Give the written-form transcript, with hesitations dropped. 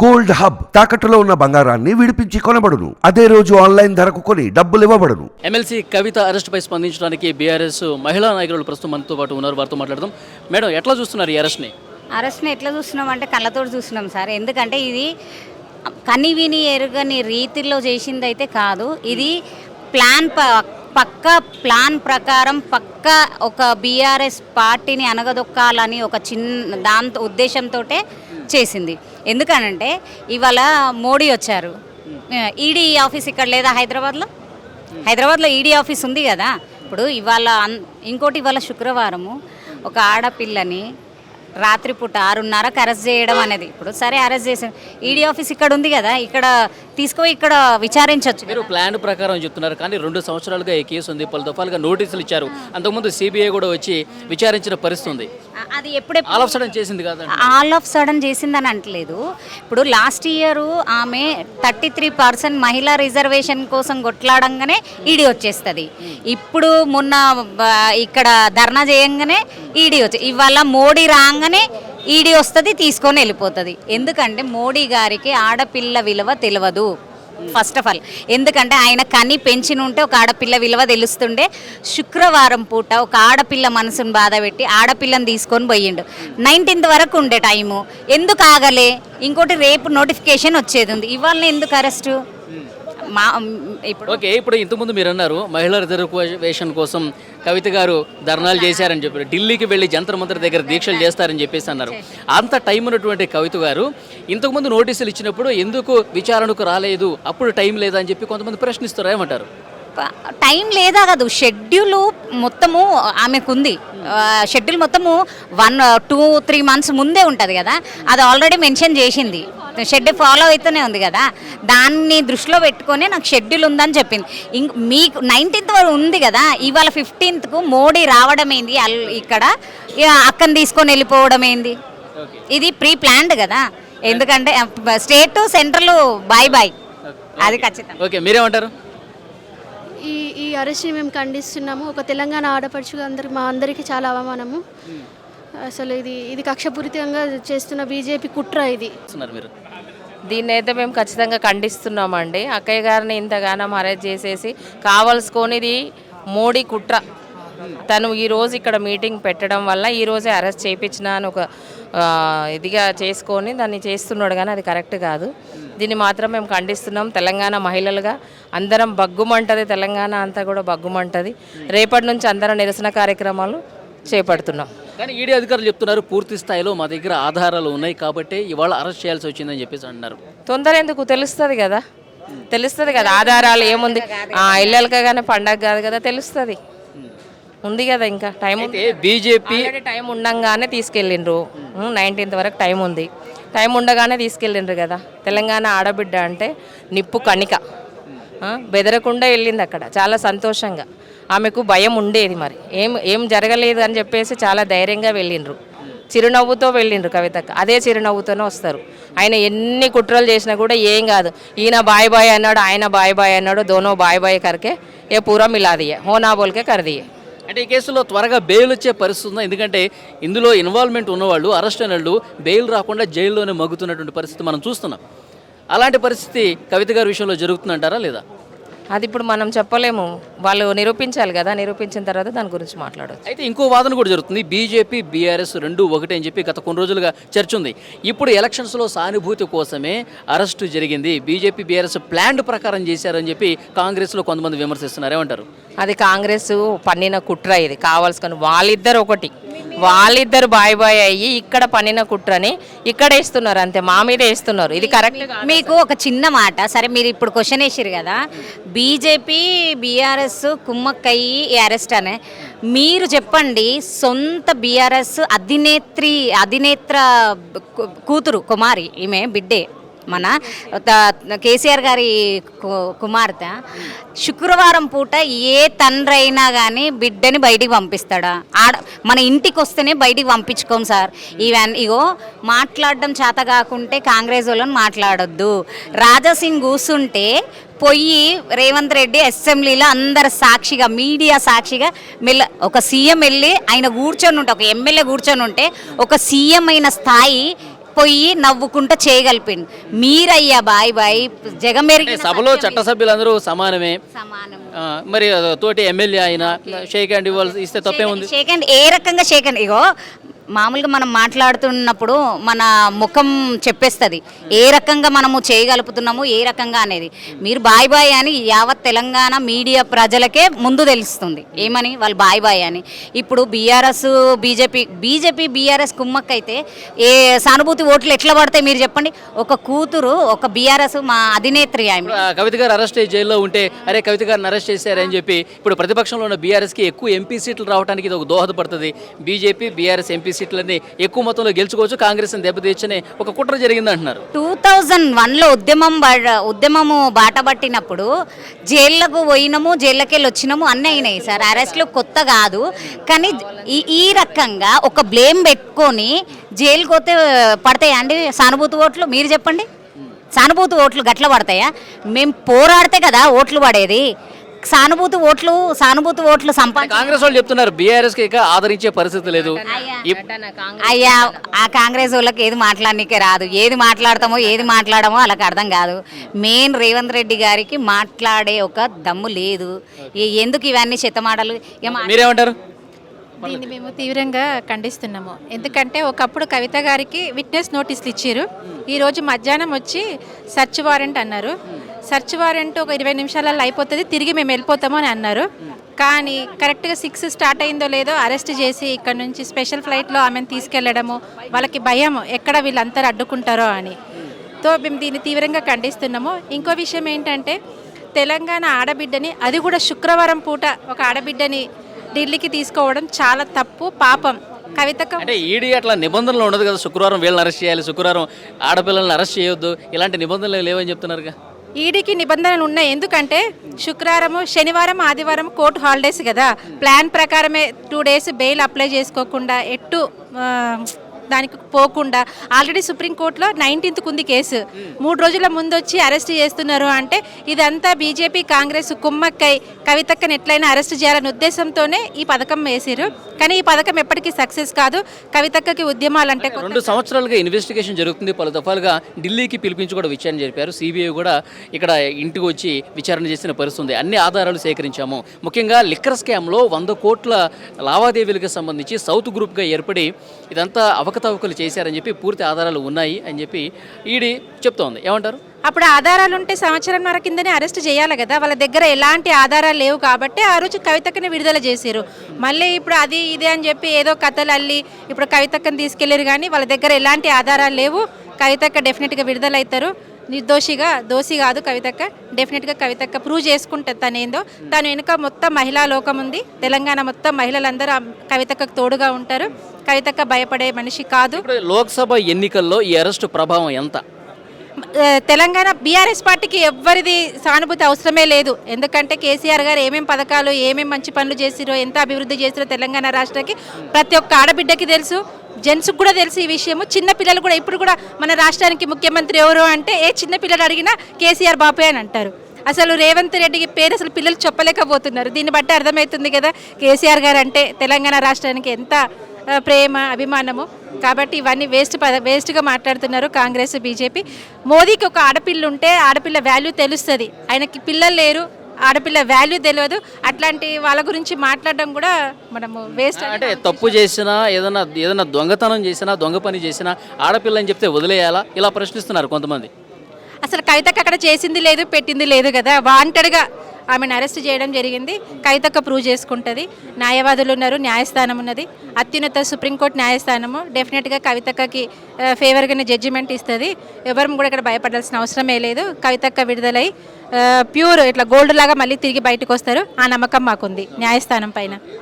Gold hub తాకట్టులో ఉన్న బంగారాన్ని విడిపించి కొనబడును. అదే రోజు ఆన్లైన్ ధరకు కొని డబ్బులు ఇవ్వబడును. ఎమ్మెల్సీ కవిత అరెస్టుపై స్పందించడానికి బీఆర్ఎస్ మహిళా నాయకులు ప్రస్తుతం మనతో పాటు ఉన్నారు. వారితో మాట్లాడదాం. మేడం, ఎట్లా చూస్తున్నారు ఈ అరెస్ట్ని? ఎట్లా చూస్తున్నాం అంటే కళ్ళతోటి చూస్తున్నాం సార్. ఎందుకంటే ఇది కనివిని ఎరుగని రీతిలో చేసింది అయితే కాదు. ఇది పక్కా ప్లాన్ ప్రకారం పక్కా ఒక బీఆర్ఎస్ పార్టీని అనగదొక్కాలని ఒక చిన్న దాంతో ఉద్దేశంతో చేసింది. ఎందుకనంటే ఇవాళ మోడీ వచ్చారు. ఈడీ ఆఫీస్ ఇక్కడ లేదా హైదరాబాద్లో ఈడీ ఆఫీస్ ఉంది కదా. ఇప్పుడు ఇవాళ ఇంకోటి ఇవాళ శుక్రవారము ఒక ఆడపిల్లని రాత్రిపూట 6:30కి అరెస్ట్ చేయడం అనేది, ఇప్పుడు సరే అరెస్ట్ చేసాం, ఈడీ ఆఫీస్ ఇక్కడ ఉంది కదా, ఇక్కడ తీసుకుపోయి ఇక్కడ విచారించవచ్చు. మీరు ప్లాన్ ప్రకారం చెప్తున్నారు, కానీ 2 సంవత్సరాలుగా ఈ కేసు ఉంది. పలు దఫాలుగా నోటీసులు ఇచ్చారు. అంతకుముందు సిబిఐ కూడా వచ్చి విచారించిన పరిస్థితి ఉంది. అది ఎప్పుడే ఆల్ ఆఫ్ సడన్ చేసింది కాదు, ఆల్ ఆఫ్ సడన్ చేసిందని అంటలేదు. ఇప్పుడు లాస్ట్ ఇయర్ ఆమె 33% మహిళా రిజర్వేషన్ కోసం కొట్లాడంగానే ఈడీ వచ్చేస్తుంది. ఇప్పుడు మొన్న ఇక్కడ ధర్నా చేయంగానే ఈడీ వచ్చి, ఇవాళ మోడీ రాగానే ఈడీ వస్తుంది, తీసుకొని వెళ్ళిపోతుంది. ఎందుకంటే మోడీ గారికి ఆడపిల్ల విలువ తెలియదు ఫస్ట్ ఆఫ్ ఆల్. ఎందుకంటే ఆయన కని పెంచినుంటే ఒక ఆడపిల్ల విలువ తెలుస్తుండే. శుక్రవారం పూట ఒక ఆడపిల్ల మనసును బాధ పెట్టి ఆడపిల్లని తీసుకొని పోయిండు. 19th వరకు ఉండే టైము, ఎందుకు ఆగలే? ఇంకోటి రేపు నోటిఫికేషన్ వచ్చేది ఉంది, ఇవాళ ఎందుకు అరెస్టు? ఇప్పుడు ఇంతకుముందు మీరు అన్నారు మహిళా రిజర్వేషన్ కోసం కవిత గారు ధర్నాలు చేశారని చెప్పారు, ఢిల్లీకి వెళ్ళి జంతర్ మంతర్ దగ్గర దీక్షలు చేస్తారని చెప్పేసి అన్నారు. అంత టైం ఉన్నటువంటి కవిత గారు ఇంతకుముందు నోటీసులు ఇచ్చినప్పుడు ఎందుకు విచారణకు రాలేదు, అప్పుడు టైం లేదా అని చెప్పి కొంతమంది ప్రశ్నిస్తారు. ఏమంటారు? టైం లేదా కాదు, షెడ్యూల్ మొత్తము ఆమెకుంది. షెడ్యూల్ మొత్తము 1-2-3 months ముందే ఉంటుంది కదా, అది ఆల్రెడీ మెన్షన్ చేసింది. షెడ్యూల్ ఫాలో అవుతూనే ఉంది కదా, దాన్ని దృష్టిలో పెట్టుకొని నాకు షెడ్యూల్ ఉందని చెప్పింది. మీకు 19th వరకు ఉంది కదా, ఇవాళ 15th మోడీ రావడం ఏంది, ఇక్కడ అక్కని తీసుకొని వెళ్ళిపోవడం ఏంది? ఇది ప్రీ ప్లాన్డ్ కదా. ఎందుకంటే స్టేట్ సెంట్రల్ బాయ్ అది ఖచ్చితంగా. ఓకే, మీరేమంటారు? ఈ అరెస్ట్ని మేము ఖండిస్తున్నాము. ఒక తెలంగాణ ఆడపడుచుగా మా అందరికీ చాలా అవమానము. అసలు ఇది కక్షపూరితంగా చేస్తున్న బీజేపీ కుట్ర. దీన్ని అయితే మేము ఖచ్చితంగా ఖండిస్తున్నామండి. అక్కయ్య గారిని ఇంతగానం అరెస్ట్ చేసేసి కావలసుకొనిది మోడీ కుట్ర. తను ఈరోజు ఇక్కడ మీటింగ్ పెట్టడం వల్ల ఈరోజే అరెస్ట్ చేయించిన అని ఒక ఇదిగా చేసుకొని దాన్ని చేస్తున్నాడు, కానీ అది కరెక్ట్ కాదు. దీన్ని మాత్రం మేము ఖండిస్తున్నాం. తెలంగాణ మహిళలుగా అందరం బగ్గుమంటది, తెలంగాణ అంతా కూడా బగ్గుమంటది. రేపటి నుంచి అందరం నిరసన కార్యక్రమాలు చేపడుతున్నాం. కానీ ఈడీ అధికారులు చెప్తున్నారు పూర్తి స్థాయిలో మా దగ్గర ఆధారాలు ఉన్నాయి కాబట్టి ఇవాళ అరెస్ట్ చేయాల్సి వచ్చిందని చెప్పేసి అంటున్నారు. తొందర ఎందుకు? తెలుస్తుంది కదా ఆధారాలు ఏముంది. ఇళ్ళకగానే పండగ కాదు కదా, తెలుస్తుంది. ఉంది కదా, ఇంకా టైం ఉంది. BJP time ఉండంగానే తీసుకెళ్ళిండ్రు. 19th వరకు టైం ఉంది. టైం ఉండగానే తీసుకెళ్ళిండ్రు కదా. తెలంగాణ ఆడబిడ్డ అంటే నిప్పు కణిక, బెదరకుండా వెళ్ళింది అక్కడ చాలా సంతోషంగా. ఆమెకు భయం ఉండేది, మరి ఏం జరగలేదు అని చెప్పేసి చాలా ధైర్యంగా వెళ్ళిండ్రు. చిరునవ్వుతో వెళ్ళిండ్రు కవితక్క. అదే చిరునవ్వుతోనే వస్తారు. ఆయన ఎన్ని కుట్రలు చేసినా కూడా ఏం కాదు. ఈయన బాయ్ అన్నాడు, ఆయన బాయ్ అన్నాడు, దోనో బాయ్ కరికే ఏ పూరా మిలా దియే, హోనా బోల్కే కర్ దియే. అంటే ఈ కేసులో త్వరగా బెయిల్ వచ్చే పరిస్థితి ఉందా? ఎందుకంటే ఇందులో ఇన్వాల్వ్మెంట్ ఉన్నవాళ్ళు, అరెస్ట్ అయిన వాళ్ళు బెయిల్ రాకుండా జైల్లోనే మగ్గుతున్నటువంటి పరిస్థితి మనం చూస్తున్నాం. అలాంటి పరిస్థితి కవిత గారి విషయంలో జరుగుతుందంటారా లేదా? అది ఇప్పుడు మనం చెప్పలేము, వాళ్ళు నిరూపించాలి కదా. నిరూపించిన తర్వాత దాని గురించి మాట్లాడవచ్చు. అయితే ఇంకో వాదన కూడా జరుగుతుంది, బీజేపీ బీఆర్ఎస్ రెండు ఒకటే అని చెప్పి గత కొన్ని రోజులుగా చర్చ ఉంది. ఇప్పుడు ఎలక్షన్స్లో సానుభూతి కోసమే అరెస్టు జరిగింది, బీజేపీ బీఆర్ఎస్ ప్లాన్ ప్రకారం చేశారని చెప్పి కాంగ్రెస్లో కొంతమంది విమర్శిస్తున్నారు. ఏమంటారు? అది కాంగ్రెస్ పన్నిన కుట్ర. ఇది కావాల్సుకొని వాళ్ళిద్దరు బాయ్ అయ్యి ఇక్కడ పన్నిన కుట్రని ఇక్కడ వేస్తున్నారు, అంతే, మా మీద వేస్తున్నారు. ఇది కరెక్ట్. మీకు ఒక చిన్న మాట, సరే మీరు ఇప్పుడు క్వశ్చన్ వేసారు కదా, బీజేపీ బీఆర్ఎస్ కుమ్మక్కయ్యి అరెస్ట్ అనే, మీరు చెప్పండి. సొంత బీఆర్ఎస్ అధినేత్ర కూతురు కుమారి, ఈమె బిడ్డే, మన కేసీఆర్ గారి కుమార్తె. శుక్రవారం పూట ఏ తండ్రి అయినా కానీ బిడ్డని బయటికి పంపిస్తాడా? మన ఇంటికి వస్తేనే బయటికి పంపించుకోం సార్. ఇగో మాట్లాడడం చేత కాకుంటే కాంగ్రెస్ వాళ్ళని మాట్లాడొద్దు. రాజాసింగ్ కూర్చుంటే పోయి రేవంత్ రెడ్డి అసెంబ్లీలో అందరు సాక్షిగా, మీడియా సాక్షిగా ఒక సీఎం వెళ్ళి ఆయన కూర్చొని ఉంటే, ఒక ఎమ్మెల్యే కూర్చొని ఉంటే, ఒక సీఎం అయిన స్థాయి పోయి నవ్వుకుంటా చేయగలిపిండు. మీరయ్యా బాయ్ బాయ్ జగమెరిగిన సభలో చట్టసభ్యులందరూ సమానమే. సమానం. మరి తోటి ఎమ్మెల్యే అయినా షేక్ హ్యాండ్ ఇస్తే తప్పేముంది? షేక్ హ్యాండ్ ఏ రకంగా షేక్ హ్యాండ్? ఇగో మామూలుగా మనం మాట్లాడుతున్నప్పుడు మన ముఖం చెప్పేస్తుంది ఏ రకంగా మనము చేయగలుగుతున్నాము ఏ రకంగా అనేది. మీరు బాయ్ బాయ్ అని యావత్ తెలంగాణ మీడియా ప్రజలకే ముందు తెలుస్తుంది ఏమని వాళ్ళు బాయ్ బాయ్ అని. ఇప్పుడు బీఆర్ఎస్ బీజేపీ బీఆర్ఎస్ కుమ్మక్కైతే ఏ సానుభూతి ఓట్లు ఎట్లా పడతాయి మీరు చెప్పండి. ఒక కూతురు ఒక బీఆర్ఎస్ మా అధినేత్రి ఆమె కవిత గారు అరెస్ట్ అయ్యి జైల్లో ఉంటే అరే కవిత గారిని అరెస్ట్ చేశారని చెప్పి ఇప్పుడు ప్రతిపక్షంలో ఉన్న బీఆర్ఎస్కి ఎక్కువ ఎంపీ సీట్లు రావడానికి ఇది ఒక దోహదపడుతుంది. బీజేపీ బీఆర్ఎస్ ఎంపీ సీట్లని ఎక్కువ మొత్తంలో గెలుచుకోవచ్చు, కాంగ్రెస్ దెబ్బతీర్చని ఒక కుట్ర జరిగింది అంటున్నారు. 2001లో ఉద్యమము బాటపట్టినప్పుడు జైళ్ళకు పోయినాము, జైళ్ళకెళ్ళి వచ్చినాము, అన్నీ అయినాయి సార్. అరెస్ట్లు కొత్త కాదు. కానీ ఈ రకంగా ఒక బ్లేమ్ పెట్టుకొని జైలుకి పోతే పడతాయా అండి సానుభూతి ఓట్లు? మీరు చెప్పండి. సానుభూతి ఓట్లు గట్ల పడతాయా? మేము పోరాడితే కదా ఓట్లు పడేది. సానుభూతి ఓట్లు కాంగ్రెస్ వాళ్ళు చెప్తున్నారు బీఆర్ఎస్ కి ఆదరించే పరిస్థితి లేదు. అయ్యా ఆ కాంగ్రెస్ వాళ్ళకి ఏది మాట్లాడనీకే రాదు. ఏది మాట్లాడతామో ఏది మాట్లాడమో వాళ్ళకి అర్థం కాదు. మెయిన్ రేవంత్ రెడ్డి గారికి మాట్లాడే ఒక దమ్ము లేదు. ఎందుకు ఇవన్నీ చెత్తమాటలు? మీరేమంటారు? దీన్ని మేము తీవ్రంగా ఖండిస్తున్నాము. ఎందుకంటే ఒకప్పుడు కవిత గారికి విట్నెస్ నోటీసులు ఇచ్చారు. ఈరోజు మధ్యాహ్నం వచ్చి సెర్చ్ వారెంట్ అన్నారు. సెర్చ్ వారెంట్ ఒక 20 నిమిషాలలో అయిపోతుంది, తిరిగి మేము వెళ్ళిపోతాము అని అన్నారు. కానీ కరెక్ట్గా 6 స్టార్ట్ అయిందో లేదో అరెస్ట్ చేసి ఇక్కడ నుంచి స్పెషల్ ఫ్లైట్లో ఆమెను తీసుకెళ్లడము, వాళ్ళకి భయం ఎక్కడ వీళ్ళందరూ అడ్డుకుంటారో అని. మేము దీన్ని తీవ్రంగా ఖండిస్తున్నాము. ఇంకో విషయం ఏంటంటే తెలంగాణ ఆడబిడ్డని, అది కూడా శుక్రవారం పూట ఒక ఆడబిడ్డని ఢిల్లీకి తీసుకోవడం చాలా తప్పు, పాపం. కవితకు అంటే ఈడీ అట్లా నిబంధనలు ఉండదు కదా, శుక్రవారం వీళ్ళని అరెస్ట్ చేయాలి, శుక్రవారం ఆడపిల్లల్ని అరెస్ట్ చేయొద్దు, ఇలాంటి నిబంధనలు లేవని చెప్తున్నారుగా. ఈడీకి నిబంధనలు ఉన్నాయి. ఎందుకంటే శుక్రవారం, శనివారం, ఆదివారం కోర్టు హాలిడేస్ కదా. ప్లాన్ ప్రకారమే 2 డేస్ బెయిల్ అప్లై చేసుకోకుండా దానికి పోకుండా ఆల్రెడీ సుప్రీంకోర్టులో 19th ఉంది కేసు. 3 రోజుల ముందు వచ్చి అరెస్ట్ చేస్తున్నారు అంటే ఇదంతా బీజేపీ కాంగ్రెస్ కుమ్మక్కై కవితక్కని ఎట్లయినా అరెస్ట్ చేయాలనే ఉద్దేశంతోనే ఈ పథకం వేసారు. కానీ ఈ పథకం ఎప్పటికీ సక్సెస్ కాదు. కవితక్కకి ఉద్యమాలంటే 2 సంవత్సరాలుగా ఇన్వెస్టిగేషన్ జరుగుతుంది. పలు దఫాలుగా ఢిల్లీకి పిలిపించి కూడా విచారణ జరిపారు. సిబిఐ కూడా ఇక్కడ ఇంటికి వచ్చి విచారణ చేసిన పరిస్థితుంది. అన్ని ఆధారాలు సేకరించాము. ముఖ్యంగా లిక్కర్ స్కామ్లో 100 కోట్ల లావాదేవీలకు సంబంధించి సౌత్ గ్రూప్గా ఏర్పడి ఇదంతా అవకతవకలు చేశారని చెప్పి పూర్తి ఆధారాలు ఉన్నాయి అని చెప్పి ఈడీ చెప్తోంది. ఏమంటారు? అప్పుడు ఆధారాలు ఉంటే సంవత్సరంన్నర కిందనే అరెస్ట్ చేయాలి కదా. వాళ్ళ దగ్గర ఎలాంటి ఆధారాలు లేవు కాబట్టి ఆ రోజు కవితక్కని విడుదల చేశారు. మళ్ళీ ఇప్పుడు అది ఇదే అని చెప్పి ఏదో కథలు అల్లి ఇప్పుడు కవితక్కని తీసుకెళ్లారు. కానీ వాళ్ళ దగ్గర ఎలాంటి ఆధారాలు లేవు. కవితక్క డెఫినెట్గా విడుదల అవుతారు. దోషి కాదు కవితక్క. డెఫినెట్గా కవితక్క ప్రూవ్ చేసుకుంటుంది తనేందో. తను వెనుక మొత్తం మహిళా లోకం ఉంది. తెలంగాణ మొత్తం మహిళలందరూ కవితక్కకు తోడుగా ఉంటారు. కవితక్క భయపడే మనిషి కాదు. లోక్సభ ఎన్నికల్లో ఈ అరెస్టు ప్రభావం ఎంత? తెలంగాణ బీఆర్ఎస్ పార్టీకి ఎవ్వరిది సానుభూతి అవసరమే లేదు. ఎందుకంటే కేసీఆర్ గారు ఏమేం పథకాలు ఏమేం మంచి పనులు చేసిరో, ఎంత అభివృద్ధి చేసిరో తెలంగాణ రాష్ట్రానికి ప్రతి ఒక్క ఆడబిడ్డకి తెలుసు. జెంట్స్కి కూడా తెలుసు ఈ విషయము. చిన్న పిల్లలు కూడా ఇప్పుడు కూడా మన రాష్ట్రానికి ముఖ్యమంత్రి ఎవరు అంటే ఏ చిన్న పిల్లలు అడిగినా కేసీఆర్ బాపే అని అంటారు. అసలు రేవంత్ రెడ్డికి పేరు అసలు పిల్లలు చెప్పలేకపోతున్నారు. దీన్ని బట్టి అర్థమవుతుంది కదా కేసీఆర్ గారు అంటే తెలంగాణ రాష్ట్రానికి ఎంత ప్రేమ అభిమానము. కాబట్టి ఇవన్నీ వేస్ట్గా మాట్లాడుతున్నారు కాంగ్రెస్ బీజేపీ. మోదీకి ఒక ఆడపిల్ల ఉంటే ఆడపిల్ల వాల్యూ తెలుస్తుంది. ఆయనకి పిల్లలు లేరు, ఆడపిల్ల వాల్యూ తెలియదు. అట్లాంటి వాళ్ళ గురించి మాట్లాడడం కూడా మనము వేస్ట్. అంటే తప్పు చేసినా ఏదైనా దొంగతనం చేసినా దొంగ పని చేసినా ఆడపిల్లని చెప్తే వదిలేయాలా ఇలా ప్రశ్నిస్తున్నారు కొంతమంది. అసలు కవితక్క అక్కడ చేసింది లేదు పెట్టింది లేదు కదా. వాంటెడ్గా ఆమెను అరెస్ట్ చేయడం జరిగింది. కవితక్క ప్రూవ్ చేసుకుంటుంది. న్యాయవాదులు ఉన్నారు, న్యాయస్థానం ఉన్నది, అత్యున్నత సుప్రీంకోర్టు న్యాయస్థానము. డెఫినెట్గా కవితక్కకి ఫేవర్గానే జడ్జిమెంట్ ఇస్తుంది. ఎవరు కూడా ఇక్కడ భయపడాల్సిన అవసరమే లేదు. కవితక్క విడుదలై ప్యూర్ ఇట్లా గోల్డ్ లాగా మళ్ళీ తిరిగి బయటకు వస్తారు. ఆ నమ్మకం మాకుంది న్యాయస్థానం పైన.